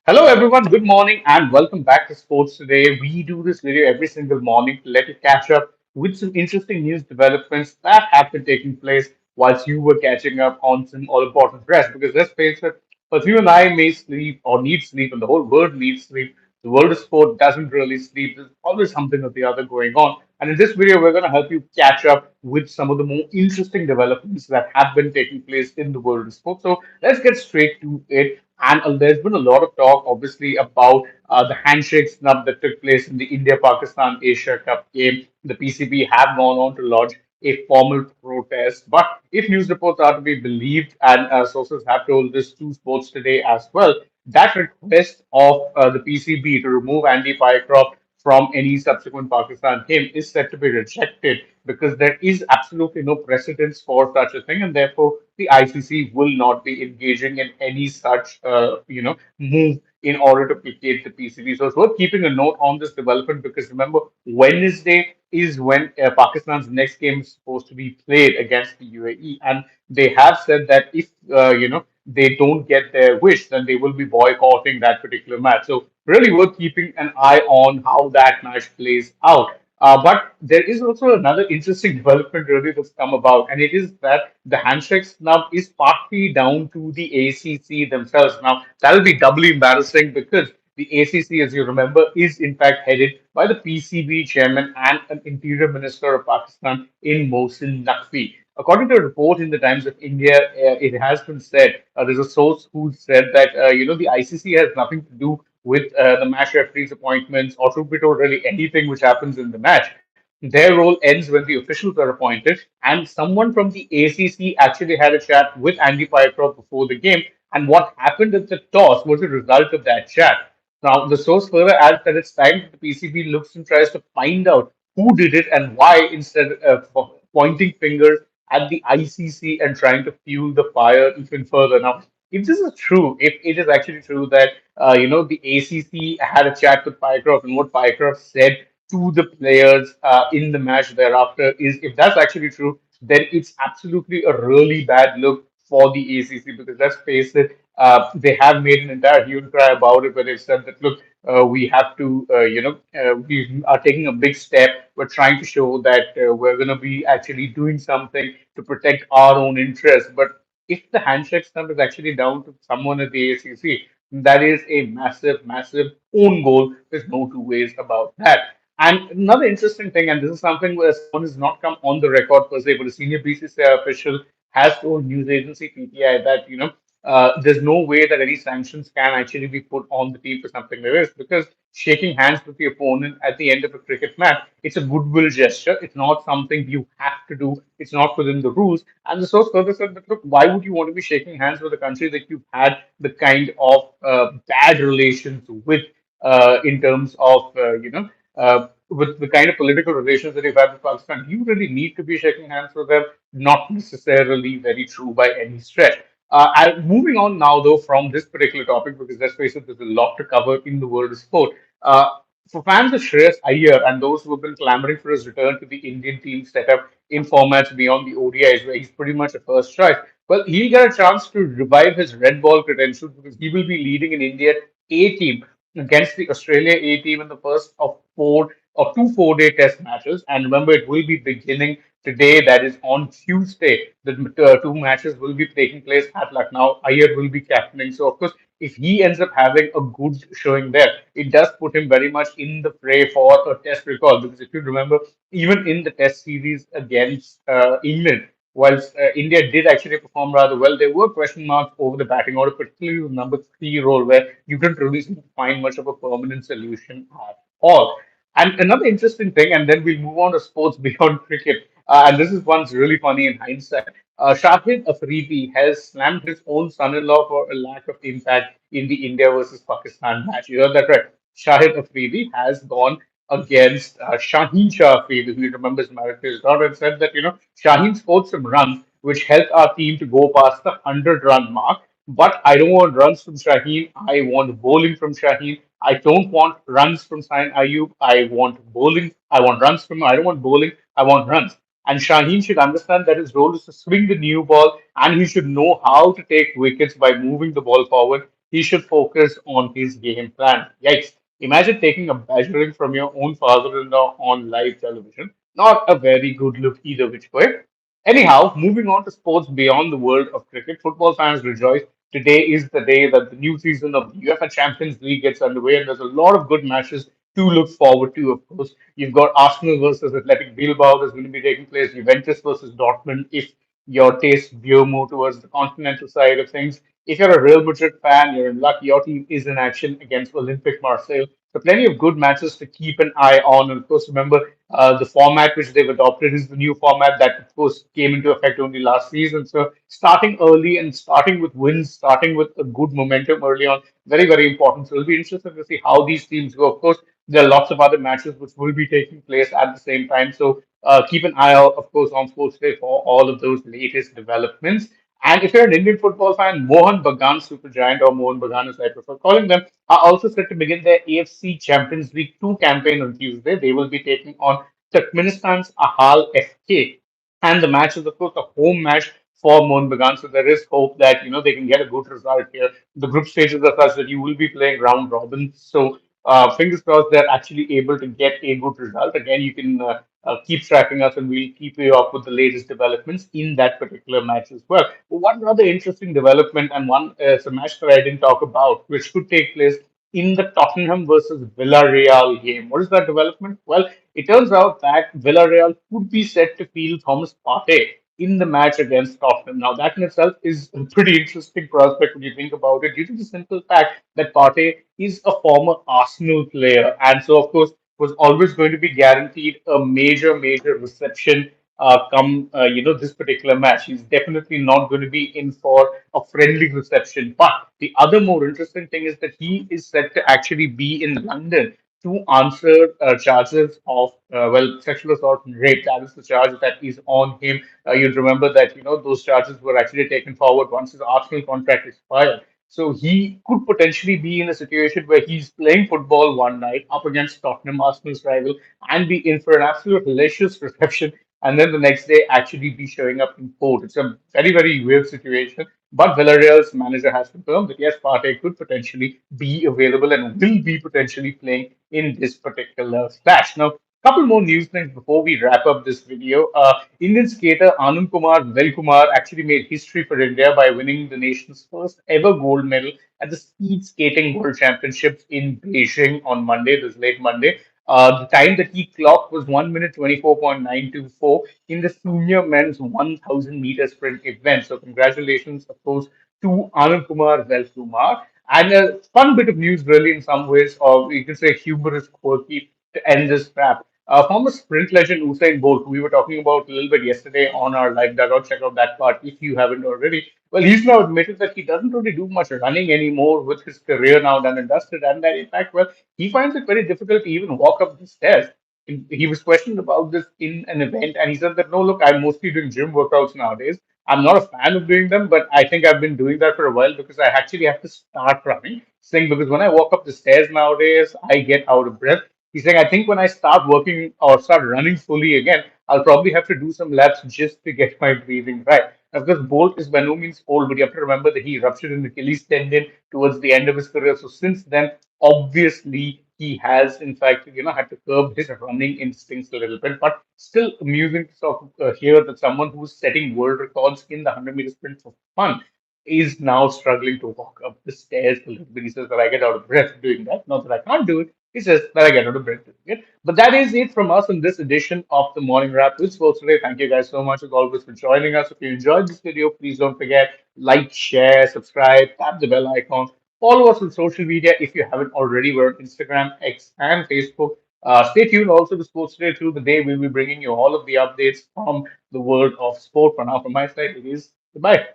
Hello, everyone. Good morning and welcome back to Sports Today. We do this video every single morning to let you catch up with some interesting news developments that have been taking place whilst you were catching up on some all important rest. Because let's face it, but you and I may sleep or need sleep, and the whole world needs sleep. The world of sport doesn't really sleep. There's always something or the other going on. And in this video, we're going to help you catch up with some of the more interesting developments that have been taking place in the world of sport. So let's get straight to it. And there's been a lot of talk, obviously, about the handshake snub that took place in the India Pakistan Asia Cup game. The PCB have gone on to lodge a formal protest. But if news reports are to be believed, and sources have told this to Sports Today as well, that request of the PCB to remove Andy Pycroft from any subsequent Pakistan game is set to be rejected because there is absolutely no precedence for such a thing, and therefore the ICC will not be engaging in any such, move in order to placate the PCB. So it's worth keeping a note on this development because remember, Wednesday is when Pakistan's next game is supposed to be played against the UAE, and they have said that if they don't get their wish, then they will be boycotting that particular match. So really worth keeping an eye on how that match plays out. But there is also another interesting development really that's come about, and it is that the handshake snub is partly down to the ACC themselves. Now, that'll be doubly embarrassing because the ACC, as you remember, is in fact headed by the PCB chairman and an interior minister of Pakistan in Mohsin Naqvi. According to a report in the Times of India, it has been said, there's a source who said that, the ICC has nothing to do with the match referee's appointments or truth be told, really anything which happens in the match. Their role ends when the officials are appointed, and someone from the ACC actually had a chat with Andy Pycroft before the game. And what happened at the toss was a result of that chat. Now, the source further adds that it's time that the PCB looks and tries to find out who did it and why instead of pointing fingers at the ICC and trying to fuel the fire even further. Now, if this is true, if it is actually true that the ACC had a chat with Pycroft and what Pycroft said to the players in the match thereafter is if that's actually true, then it's absolutely a really bad look for the ACC because let's face it, they have made an entire hue and cry about it where they've said that look, we have to, we are taking a big step. We're trying to show that we're going to be actually doing something to protect our own interests. But if the handshake stuff is actually down to someone at the ACC, that is a massive, massive own goal. There's no two ways about that. And another interesting thing, and this is something where someone has not come on the record per se, but a senior BCCI official has told news agency PTI that there's no way that any sanctions can actually be put on the team for something like this because shaking hands with the opponent at the end of a cricket match, it's a goodwill gesture. It's not something you have to do. It's not within the rules. And the source further said that, look, why would you want to be shaking hands with a country that you've had the kind of bad relations with in terms of, with the kind of political relations that you've had with Pakistan? You really need to be shaking hands with them. Not necessarily very true by any stretch. Moving on now, though, from this particular topic, because let's face it, there's a lot to cover in the world of sport. Uh, for fans of Shreyas Iyer and those who have been clamoring for his return to the Indian team setup in formats beyond the ODIs, where he's pretty much a first choice, well, he'll get a chance to revive his red ball credentials because he will be leading an India A team against the Australia A team in the first of two 4-day test matches. And remember, it will be beginning today, that is on Tuesday. The two matches will be taking place at Lucknow. Iyer will be captaining. So, of course, if he ends up having a good showing there, it does put him very much in the fray for a test recall. Because if you remember, even in the test series against England, whilst India did actually perform rather well, there were question marks over the batting order, particularly the number three role, where you didn't really seem to find much of a permanent solution at all. And another interesting thing, and then we'll move on to sports beyond cricket. And this is one's really funny in hindsight. Shahid Afridi has slammed his own son-in-law for a lack of impact in the India versus Pakistan match. You heard that right. Shahid Afridi has gone against Shaheen Afridi, who remembers married to his daughter, and said that Shaheen scored some runs which helped our team to go past the 100-run mark. But I don't want runs from Shaheen. I want bowling from Shaheen. I don't want runs from Sain Ayub. I want bowling. I want runs from. I don't want bowling. I want runs. And Shaheen should understand that his role is to swing the new ball and he should know how to take wickets by moving the ball forward. he should focus on his game plan. Yikes. Imagine taking a badgering from your own father-in-law on live television. Not a very good look either which way. Anyhow, moving on to sports beyond the world of cricket, football fans rejoice. Today is the day that the new season of the UEFA Champions League gets underway, and there's a lot of good matches to look forward to, of course. You've got Arsenal versus Athletic Bilbao that's going to be taking place, Juventus versus Dortmund, if your taste veer more towards the continental side of things. If you're a Real Madrid fan, you're in luck. Your team is in action against Olympic Marseille. So plenty of good matches to keep an eye on. And of course, remember the format which they've adopted is the new format that, of course, came into effect only last season. So starting early and starting with wins, starting with a good momentum early on, very, very important. So it'll be interesting to see how these teams go. Of course, there are lots of other matches which will be taking place at the same time. So keep an eye out, of course, on Sports Day for all of those latest developments. And if you're an Indian football fan, Mohan Bagan Supergiant, or Mohan Bagan as I prefer calling them, are also set to begin their AFC Champions League 2 campaign on Tuesday. They will be taking on Turkmenistan's Ahal FK. And the match is, of course, a home match for Mohan Bagan. So there is hope that, they can get a good result here. The group stages are such that you will be playing round robin. So fingers crossed they're actually able to get a good result. Again, you can keep tracking us and we'll keep you up with the latest developments in that particular match as well. One other interesting development and one is a match that I didn't talk about, which could take place in the Tottenham versus Villarreal game. What is that development? Well, it turns out that Villarreal could be set to field Thomas Partey in the match against Tottenham. Now, that in itself is a pretty interesting prospect when you think about it, due to the simple fact that Partey is a former Arsenal player, and so of course was always going to be guaranteed a major, major reception come this particular match. He's definitely not going to be in for a friendly reception. But the other more interesting thing is that he is set to actually be in London to answer charges of sexual assault and rape. That is the charge that is on him. You'll remember that those charges were actually taken forward once his Arsenal contract expired. So he could potentially be in a situation where he's playing football one night up against Tottenham, Arsenal's rival, and be in for an absolute hellacious reception, and then the next day actually be showing up in court. It's a very, very weird situation. But Villarreal's manager has confirmed that yes, Partey could potentially be available and will be potentially playing in this particular clash. Now, couple more news things before we wrap up this video. Indian skater Anand Kumar Velkumar actually made history for India by winning the nation's first ever gold medal at the Speed Skating World Championships in Beijing on Monday, this late Monday. The time that he clocked was 1 minute 24.924 in the senior men's 1000 meter sprint event. So, congratulations, of course, to Anand Kumar Velkumar. And a fun bit of news, really, in some ways, or you can say humorous, quirky, to end this wrap. Former sprint legend Usain Bolt, who we were talking about a little bit yesterday on our live dugout, check out that part if you haven't already. Well, he's now admitted that he doesn't really do much running anymore with his career now done and dusted, and that in fact, well, he finds it very difficult to even walk up the stairs. He was questioned about this in an event, and he said that no, look, I'm mostly doing gym workouts nowadays. I'm not a fan of doing them, but I think I've been doing that for a while because I actually have to start running. Saying because when I walk up the stairs nowadays, I get out of breath. He's saying, I think when I start working or start running fully again, I'll probably have to do some laps just to get my breathing right. Of course, Bolt is by no means old, but you have to remember that he ruptured an Achilles tendon towards the end of his career. So since then, obviously, he has in fact, had to curb his running instincts a little bit. But still amusing to sort of hear that someone who's setting world records in the 100-meter sprint for fun is now struggling to walk up the stairs a little bit. He says that I get out of breath doing that. Not that I can't do it. He says that I get out of breath doing it. But that is it from us in this edition of the Morning Wrap with Sports Today. Thank you guys so much as always for joining us. If you enjoyed this video, please don't forget, like, share, subscribe, tap the bell icon. Follow us on social media if you haven't already. We're on Instagram, X, and Facebook. Stay tuned also to Sports Today through the day. We'll be bringing you all of the updates from the world of sport. For now, from my side, it is goodbye.